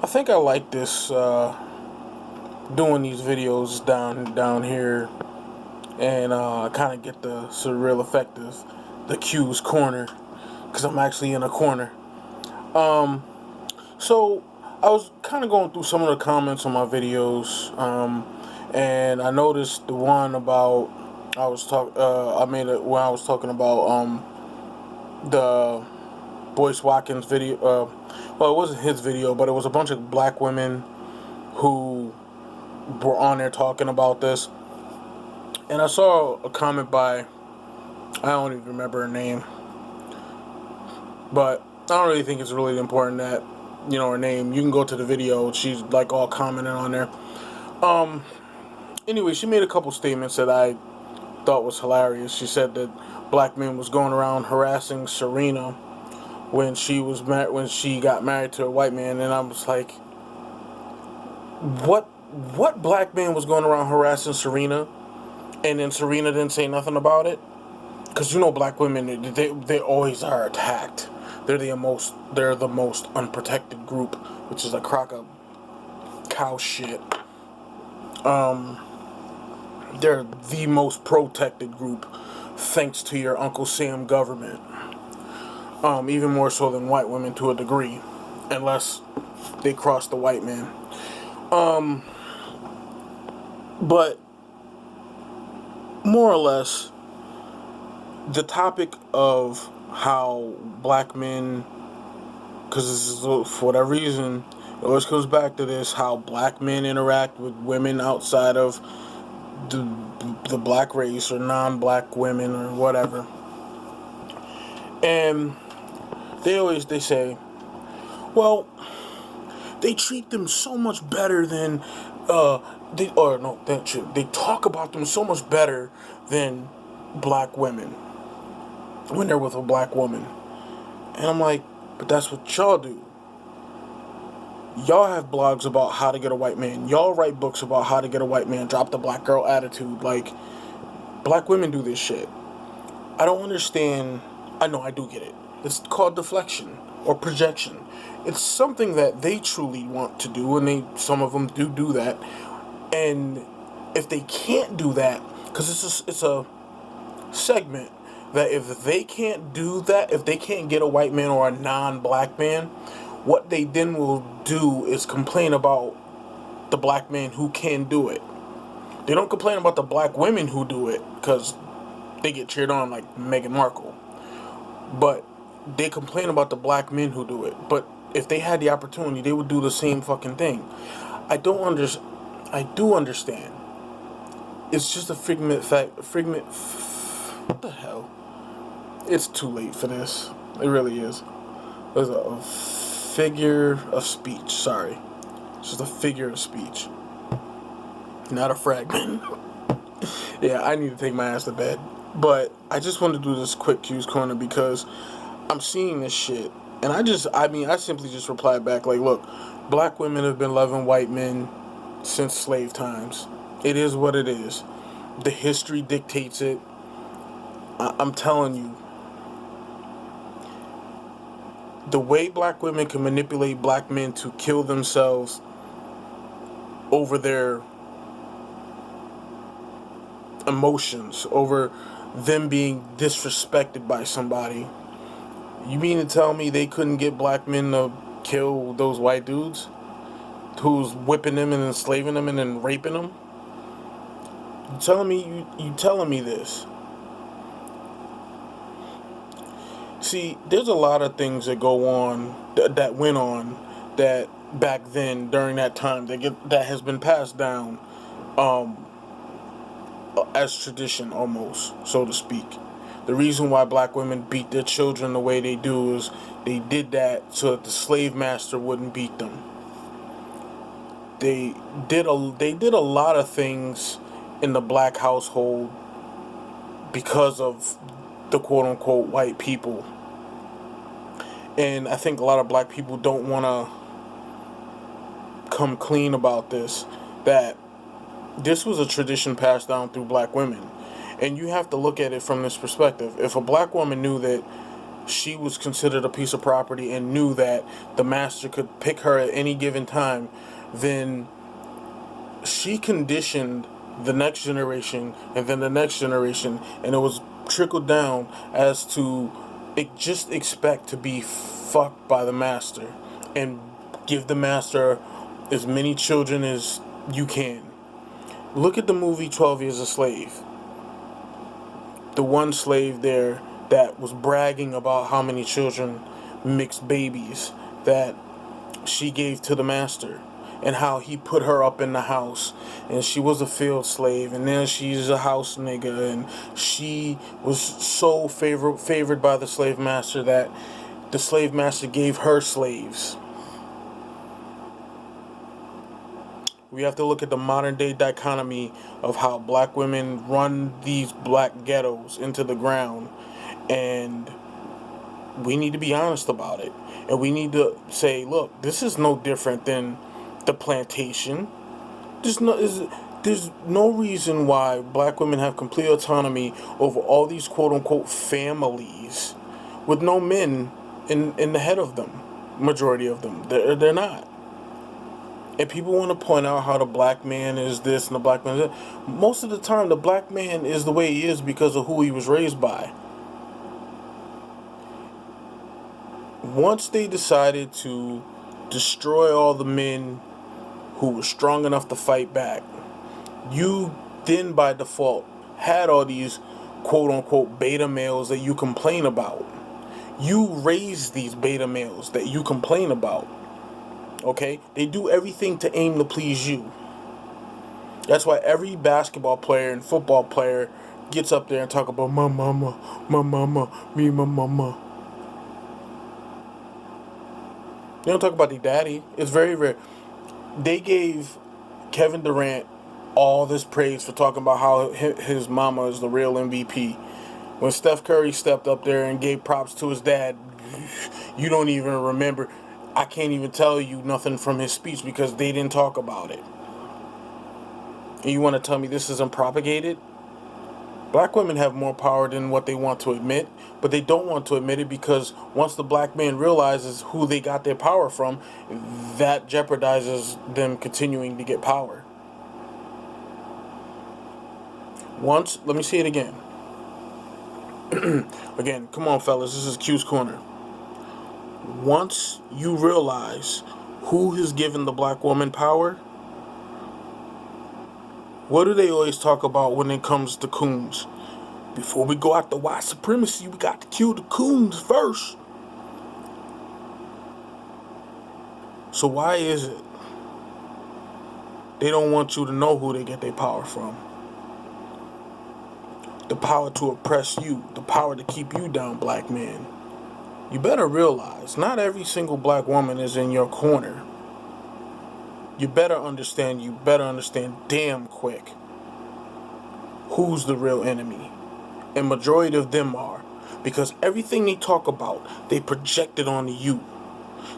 I think I like this doing these videos down here and kind of get the surreal effect of the Kwus Korner because I'm actually in a corner. Um, so I was kind of going through some of the comments on my videos, and I noticed the one about I made it when I was talking about the Boyce Watkins video. Well, it wasn't his video, but it was a bunch of black women who were on there talking about this. And I saw a comment by, I don't even remember her name, but I don't really think it's really important that, her name. You can go to the video. She's like all commenting on there. Um, anyway, she made a couple statements that I thought was hilarious. She said that black men was going around harassing Serena when she got married to a white man, and I was like, what black man was going around harassing Serena, and then Serena didn't say nothing about it? Because black women, they always are attacked. They're the most unprotected group, which is a crock of cow shit. They're the most protected group, thanks to your Uncle Sam government. Even more so than white women to a degree, unless they cross the white man. But more or less, the topic of how black men, because for whatever reason, it always comes back to this: how black men interact with women outside of the black race or non-black women or whatever. And they say, well, they treat them so much better than they talk about them so much better than black women when they're with a black woman. And I'm like, but that's what y'all do. Y'all have blogs about how to get a white man. Y'all write books about how to get a white man. Drop the black girl attitude. Like, black women do this shit. I don't understand. I know, I do get it. It's called deflection or projection. It's something that they truly want to do, and some of them do that. And if they can't do that, because it's a segment that if they can't do that, if they can't get a white man or a non-black man, what they then will do is complain about the black man who can do it. They don't complain about the black women who do it, because they get cheered on like Meghan Markle. But they complain about the black men who do it. But if they had the opportunity, they would do the same fucking thing. I do understand. It's just a what the hell? It's too late for this. It really is. There's a figure of speech. Sorry. It's just a figure of speech. Not a fragment. Yeah, I need to take my ass to bed. But I just wanted to do this quick Kwus Korner because I'm seeing this shit. And I simply just replied back like, look, black women have been loving white men since slave times. It is what it is. The history dictates it. I'm telling you, the way black women can manipulate black men to kill themselves over their emotions, over them being disrespected by somebody. You mean to tell me they couldn't get black men to kill those white dudes who's whipping them and enslaving them and then raping them? You telling me this? See, there's a lot of things that go on that went on that back then during that time that has been passed down as tradition almost, so to speak. The reason why black women beat their children the way they do is they did that so that the slave master wouldn't beat them. They did a lot of things in the black household because of the quote unquote white people. And I think a lot of black people don't want to come clean about this, that this was a tradition passed down through black women. And you have to look at it from this perspective. If a black woman knew that she was considered a piece of property and knew that the master could pick her at any given time, then she conditioned the next generation and then the next generation, and it was trickled down as to just expect to be fucked by the master and give the master as many children as you can. Look at the movie 12 Years a Slave. The one slave there that was bragging about how many children, mixed babies, that she gave to the master, and how he put her up in the house, and she was a field slave, and then she's a house nigga, and she was so favored by the slave master that the slave master gave her slaves. We have to look at the modern day dichotomy of how black women run these black ghettos into the ground, and we need to be honest about it. And we need to say, look, this is no different than the plantation. There's no reason why black women have complete autonomy over all these quote-unquote families with no men in the head of them. Majority of them. They're not. And people want to point out how the black man is this and the black man is that. Most of the time, the black man is the way he is because of who he was raised by. Once they decided to destroy all the men who were strong enough to fight back, you then by default had all these quote-unquote beta males that you complain about. You raised these beta males that you complain about. Okay? They do everything to aim to please you. That's why every basketball player and football player gets up there and talk about my mama, me, my mama. They don't talk about their daddy. It's very rare. They gave Kevin Durant all this praise for talking about how his mama is the real MVP. When Steph Curry stepped up there and gave props to his dad, you don't even remember. I can't even tell you nothing from his speech because they didn't talk about it. And you want to tell me this isn't propagated? Black women have more power than what they want to admit, but they don't want to admit it because once the black man realizes who they got their power from, that jeopardizes them continuing to get power. Let me say it again. Again, come on fellas, this is Kwus Korner. Once you realize who has given the black woman power, what do they always talk about when it comes to coons? Before we go after white supremacy, we got to kill the coons first. So why is it they don't want you to know who they get their power from? The power to oppress you, the power to keep you down, black man. You better realize, not every single black woman is in your corner. You better understand damn quick who's the real enemy. And majority of them are. Because everything they talk about, they project it onto you.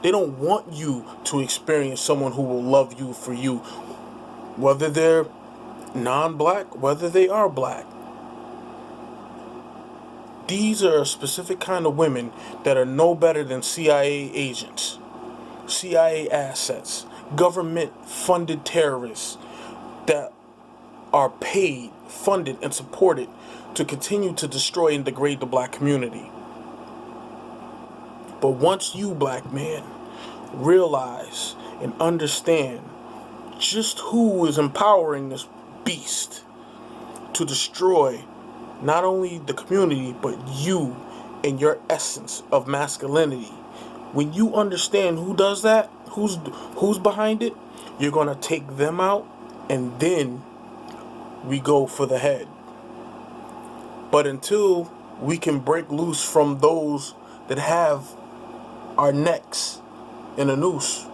They don't want you to experience someone who will love you for you. Whether they're non-black, whether they are black. These are a specific kind of women that are no better than CIA agents, CIA assets, government-funded terrorists that are paid, funded, and supported to continue to destroy and degrade the black community. But once you, black man, realize and understand just who is empowering this beast to destroy not only the community, but you and your essence of masculinity. When you understand who does that, who's behind it, you're going to take them out, and then we go for the head. But until we can break loose from those that have our necks in a noose,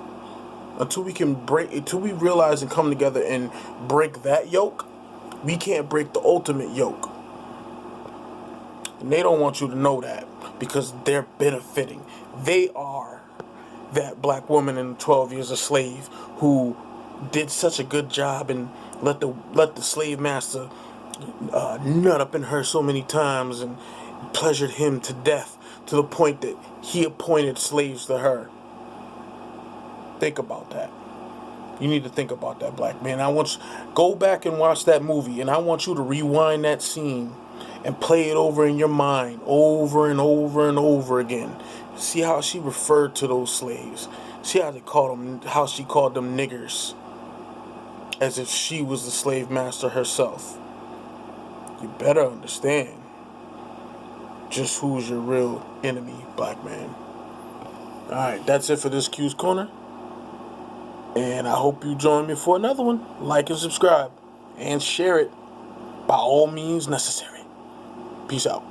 until we realize and come together and break that yoke, we can't break the ultimate yoke. And they don't want you to know that because they're benefiting. They are that black woman in 12 Years a Slave who did such a good job and let the slave master nut up in her so many times and pleasured him to death to the point that he appointed slaves to her. Think about that. You need to think about that, black man. I want you go back and watch that movie, and I want you to rewind that scene and play it over in your mind, over and over and over again. See how she referred to those slaves. See how how she called them niggers, as if she was the slave master herself. You better understand just who's your real enemy, black man. Alright, that's it for this Kwus Korner. And I hope you join me for another one. Like and subscribe. And share it by all means necessary. Peace out.